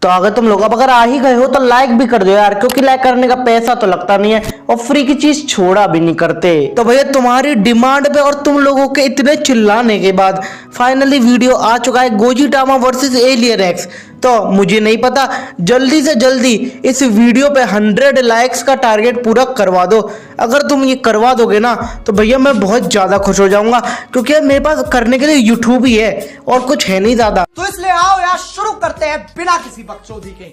तो अगर तुम लोग अब अगर आ ही गए हो तो लाइक भी कर दो यार, क्योंकि लाइक करने का पैसा तो लगता नहीं है और फ्री की चीज छोड़ा भी नहीं करते। तो भैया तुम्हारी डिमांड पे और तुम लोगों के इतने चिल्लाने के बाद फाइनली वीडियो आ चुका है गोजिटामा वर्सेस एलियन एक्स। तो मुझे नहीं पता, जल्दी से जल्दी इस वीडियो पे 100 लाइक्स का टारगेट पूरा करवा दो। अगर तुम ये करवा दोगे ना तो भैया मैं बहुत ज्यादा खुश हो जाऊंगा, क्योंकि यार मेरे पास करने के लिए यूट्यूब ही है और कुछ है नहीं ज्यादा। तो इसलिए आओ यार शुरू करते हैं बिना किसी बकचोदी के।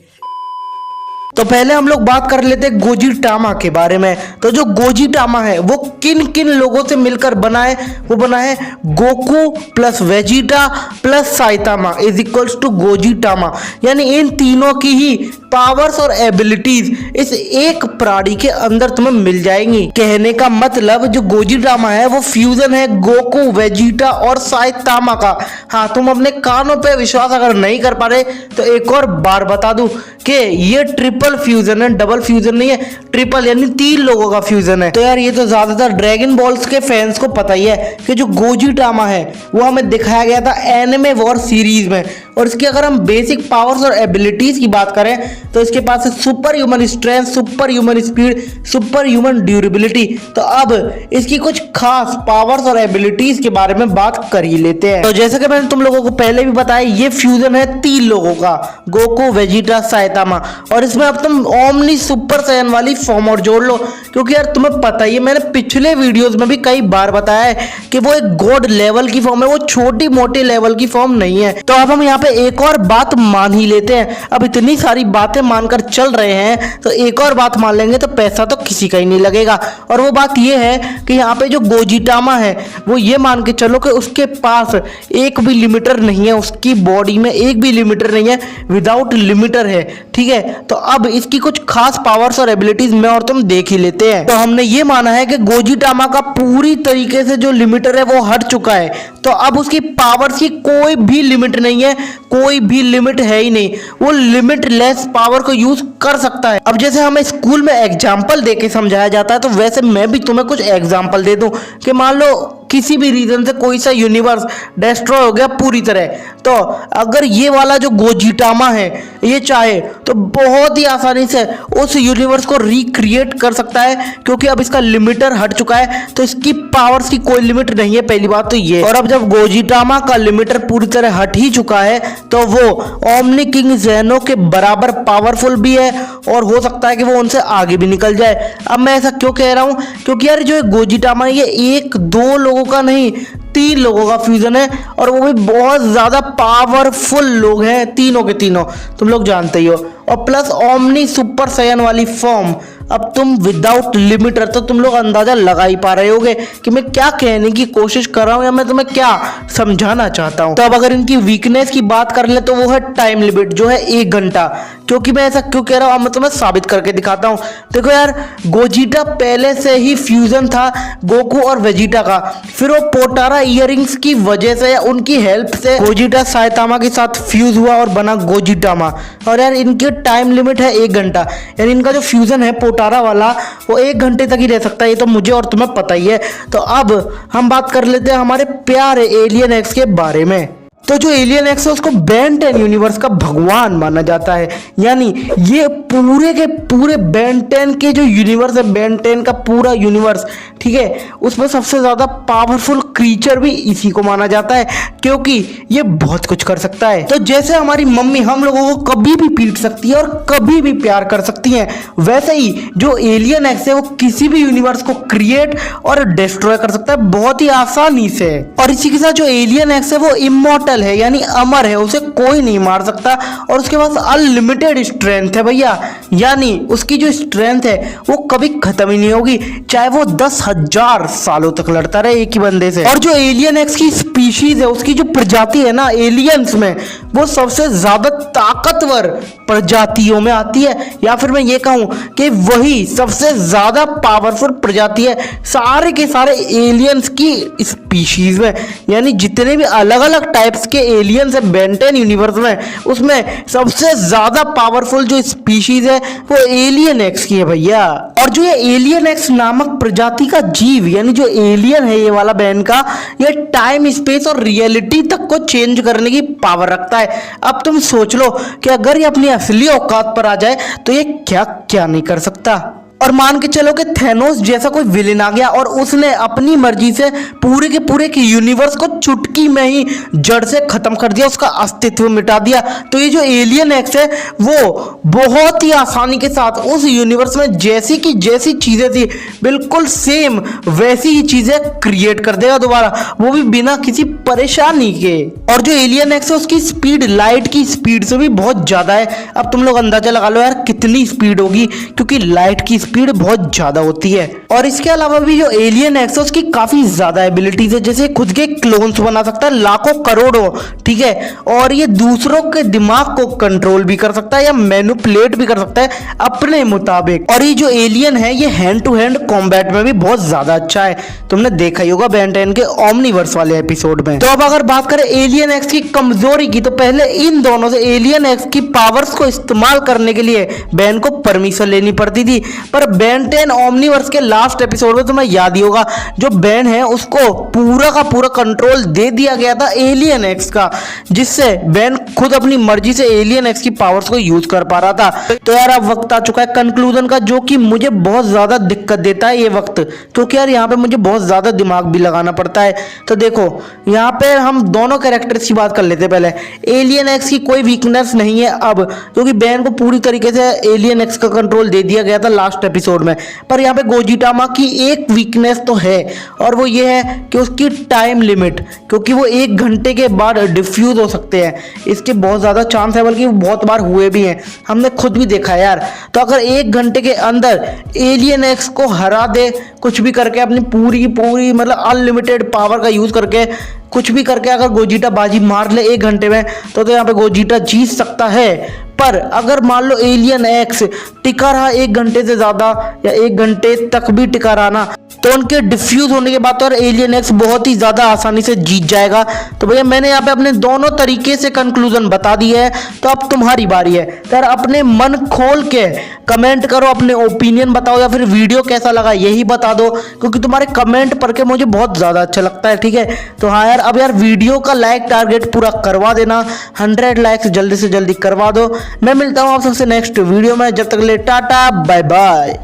तो पहले हम लोग बात कर लेते हैं गोजिटामा के बारे में। तो जो गोजिटामा है वो किन किन लोगों से मिलकर बना है, वो बना है Goku plus Vegeta plus Saitama is equals to Gojitama. यानी इन तीनों की ही पावर्स और एबिलिटीज इस एक प्राणी के अंदर तुम्हें मिल जाएंगी। कहने का मतलब जो गोजिटामा है वो फ्यूजन है गोकू वेजिटा और साइतामा का। हाँ, तुम अपने कानों पे विश्वास अगर नहीं कर पा रहे तो एक और बार बता दूं कि ये ट्रिपल फ्यूजन है, डबल फ्यूजन नहीं है, ट्रिपल यानी 3 लोगों का फ्यूजन है। तो यार ये तो ज्यादातर ड्रैगन बॉल्स के फैंस को पता ही है कि जो गोजिटामा है वो हमें दिखाया गया था एनिमे वॉर सीरीज में। और इसकी अगर हम बेसिक पावर्स और एबिलिटीज की बात करें तो इसके पास है super human strength, super human speed, super human durability. तो अब इसकी कुछ खास पावर्स और एबिलिटीज के बारे में बात कर ही लेते हैं। तो जैसे कि मैंने तुम लोगों को पहले भी बताया, ये फ्यूजन है 3 लोगों का, गोकू वेजिटा साइतामा। और इसमें अब तुम ओमनी सुपर सैयन वाली फॉर्म और जोड़ लो, क्योंकि यार तुम्हें पता ही है, मैंने पिछले वीडियोस में भी कई बार बताया है कि वो एक गॉड लेवल की फॉर्म है, वो छोटी मोटी लेवल की फॉर्म नहीं है। तो अब हम यहाँ पे एक और बात मान ही लेते हैं। अब इतनी सारी बातें मानकर चल रहे हैं तो एक और बात मान लेंगे तो पैसा तो किसी का ही नहीं लगेगा। और वो बात ये है कि यहाँ पे जो गोजिटामा है वो ये मान के चलो कि उसके पास एक भी लिमिटर नहीं है, उसकी बॉडी में एक भी लिमिटर नहीं है, विदाउट लिमिटर है। ठीक है, तो अब इसकी कुछ खास पावर्स और एबिलिटीज में और तुम देख ही लेते हैं। तो हमने ये माना है कि गोजिटामा का पूरी तरीके से जो लिमिटर है वो हट चुका है। तो अब उसकी पावर्स की कोई भी लिमिट नहीं है, कोई भी लिमिट है ही नहीं, वो लिमिटलेस पावर को यूज कर सकता है। अब जैसे हमें स्कूल में एग्जाम्पल देके समझाया जाता है, तो वैसे मैं भी तुम्हें कुछ एग्जाम्पल दे दूं कि मान लो किसी भी रीजन से कोई सा यूनिवर्स डिस्ट्रॉय हो गया पूरी तरह, तो अगर ये वाला जो गोजिटामा है ये चाहे तो बहुत ही आसानी से उस यूनिवर्स को रिक्रिएट कर सकता है, क्योंकि अब इसका लिमिटर हट चुका है। तो इसकी पावर्स की कोई लिमिट नहीं है, पहली बात तो ये। और अब जब गोजिटामा का लिमिटर पूरी तरह हट ही चुका है तो वो ओमनी किंग ज़ेनो के बराबर पावरफुल भी है और हो सकता है कि वो उनसे आगे भी निकल जाए। अब मैं ऐसा क्यों कह रहा हूं, क्योंकि यार जो गोजिटामा ये 1-2 लोगों का नहीं, 3 लोगों का फ्यूजन है और वो भी बहुत ज्यादा पावरफुल लोग हैं, तीनों के तीनों, तुम लोग जानते ही हो। और प्लस ओमनी सुपर सैयन वाली फॉर्म। अब तुम विदाउट लिमिटर, तो तुम लोग अंदाजा लगा ही पा रहे होगे कि मैं क्या कहने की कोशिश कर रहा हूं या मैं तुम्हें क्या समझाना चाहता हूं। तो अब अगर इनकी वीकनेस की बात कर ले तो वो है टाइम लिमिट, जो है 1 घंटा। क्योंकि मैं ऐसा क्यों कह रहा हूं, अब मैं तुम्हें साबित करके दिखाता हूं। देखो यार, गोजिटा पहले से ही फ्यूजन था गोकू और वेजिटा का, फिर वो पोटारा इयररिंग्स की वजह से या उनकी हेल्प से गोजिटा साइतामा के साथ फ्यूज हुआ और बना गोजिटामा। और यार इनकी टाइम लिमिट है 1 घंटा, यानी इनका जो फ्यूजन है पोटारा वाला वो 1 घंटे तक ही रह सकता है, ये तो मुझे और तुम्हें पता ही है। तो अब हम बात कर लेते हैं हमारे प्यारे एलियन एक्स के बारे में। तो जो एलियन एक्स है उसको बेन 10 यूनिवर्स का भगवान माना जाता है, यानी ये पूरे के पूरे बेन 10 के जो यूनिवर्स है, बेन 10 का पूरा यूनिवर्स, ठीक है, उसमें सबसे ज्यादा पावरफुल क्रीचर भी इसी को माना जाता है, क्योंकि ये बहुत कुछ कर सकता है। तो जैसे हमारी मम्मी हम लोगों को कभी भी पीट सकती है और कभी भी प्यार कर सकती है, वैसे ही जो एलियन एक्स है वो किसी भी यूनिवर्स को क्रिएट और डिस्ट्रॉय कर सकता है बहुत ही आसानी से। और इसी के साथ जो एलियन एक्स है वो इमॉर्टल है, यानी अमर है, उसे कोई नहीं मार सकता। और उसके पास अनलिमिटेड स्ट्रेंथ है भैया, यानी उसकी जो स्ट्रेंथ है वो कभी खत्म ही नहीं होगी, चाहे वो 10,000 सालों तक लड़ता रहे एक ही बंदे से। और जो एलियन एक्स की स्पीशीज है, उसकी जो प्रजाति है ना एलियंस में, वो सबसे ज्यादा ताकतवर प्रजातियों में आती है, या फिर मैं ये कहूं कि वही सबसे ज्यादा पावरफुल प्रजाति है सारे के सारे एलियंस की स्पीशीज में। यानी जितने भी अलग अलग टाइप्स एक्स के एलियंस है बेंटेन यूनिवर्स में, उसमें सबसे ज्यादा पावरफुल जो स्पीशीज है वो एलियन एक्स की है भैया। और जो ये एलियन एक्स नामक प्रजाति का जीव यानी जो एलियन है ये वाला बैन का, ये टाइम स्पेस और रियलिटी तक को चेंज करने की पावर रखता है। अब तुम सोच लो कि अगर ये अपनी असली औकात पर आ जाए तो ये क्या क्या नहीं कर सकता। और मान के चलो कि थैनोस जैसा कोई विलेन आ गया और उसने अपनी मर्जी से पूरे के यूनिवर्स को चुटकी में ही जड़ से खत्म कर दिया, उसका अस्तित्व मिटा दिया, तो ये जो एलियन एक्स है वो बहुत ही आसानी के साथ उस यूनिवर्स में जैसी की जैसी चीजें थी बिल्कुल सेम वैसी ही चीजें क्रिएट कर देगा दोबारा, वो भी बिना किसी परेशानी के। और जो एलियन एक्स है उसकी स्पीड लाइट की स्पीड से भी बहुत ज्यादा है। अब तुम लोग अंदाजा लगा लो यार कितनी स्पीड होगी, क्योंकि लाइट की स्पीड बहुत ज्यादा होती है। और इसके अलावा भी जो एलियन एक्स है उसकी काफी ज्यादा एबिलिटीज है, जैसे खुद के क्लोन्स बना सकता है लाखों करोड़ों, ठीक है, और ये दूसरों के दिमाग को कंट्रोल भी कर सकता है या मैनिपुलेट भी कर सकता है अपने मुताबिक। और ये जो एलियन है ये हैंड टू हैंड कॉम्बैट में भी बहुत ज्यादा अच्छा है, तुमने देखा ही होगा बेन 10 के ओमनीवर्स वाले एपिसोड में। तो अब अगर बात करें एलियन एक्स की कमजोरी की, तो पहले इन दोनों से एलियन एक्स की पावर्स को इस्तेमाल करने के लिए बेन को परमिशन लेनी पड़ती थी। पर बेन 10 ओमनीवर्स के लास्ट एपिसोड में तुम्हें याद ही होगा जो बेन है उसको पूरा का पूरा कंट्रोल दे दिया गया था एलियन एक्स का, जिससे बेन खुद अपनी मर्जी से एलियन एक्स की पावर्स को यूज कर पा रहा था। तो यार अब वक्त आ चुका है कंक्लूजन का, जो कि मुझे बहुत ज्यादा दिक्कत देता है ये वक्त, क्योंकि यार यहाँ पे मुझे बहुत ज्यादा दिमाग भी लगाना पड़ता है। तो देखो यहाँ पे हम दोनों कैरेक्टर्स की बात कर लेते हैं। पहले एलियन एक्स की कोई वीकनेस नहीं है अब, क्योंकि बेन को पूरी तरीके से एलियन एक्स का कंट्रोल दे दिया गया था लास्ट एपिसोड में। पर यहाँ पे गोजिटामा की एक वीकनेस तो है, और वो ये है कि उसकी टाइम लिमिट, क्योंकि वो 1 घंटे के बाद डिफ्यूज हो सकते हैं, इसके बहुत ज्यादा चांस है, बल्कि बहुत बार हुए भी हैं, हमने खुद भी देखा है यार। तो अगर 1 घंटे के अंदर एलियन एक्स को हरा दे कुछ भी करके, अपनी पूरी पूरी मतलब अनलिमिटेड पावर का यूज करके कुछ भी करके अगर गोजिटा बाजी मार ले 1 घंटे में, तो यहाँ पे गोजिटा जीत सकता है। पर अगर मान लो एलियन एक्स टिका रहा 1 घंटे से ज्यादा या 1 घंटे तक भी टिका रहा ना, तो उनके डिफ्यूज होने के बाद तो एलियन एक्स बहुत ही ज्यादा आसानी से जीत जाएगा। तो भैया मैंने यहाँ पे अपने दोनों तरीके से कंक्लूजन बता दी है, तो अब तुम्हारी बारी है। तो यार अपने मन खोल के कमेंट करो, अपने ओपिनियन बताओ, या फिर वीडियो कैसा लगा यही बता दो, क्योंकि तुम्हारे कमेंट पढ़ के मुझे बहुत ज्यादा अच्छा लगता है, ठीक है। तो हाँ यार अब यार वीडियो का लाइक टारगेट पूरा करवा देना, 100 लाइक्स जल्दी से जल्दी करवा दो। मैं मिलता हूँ आप सबसे नेक्स्ट वीडियो में, जब तक ले टाटा बाय बाय।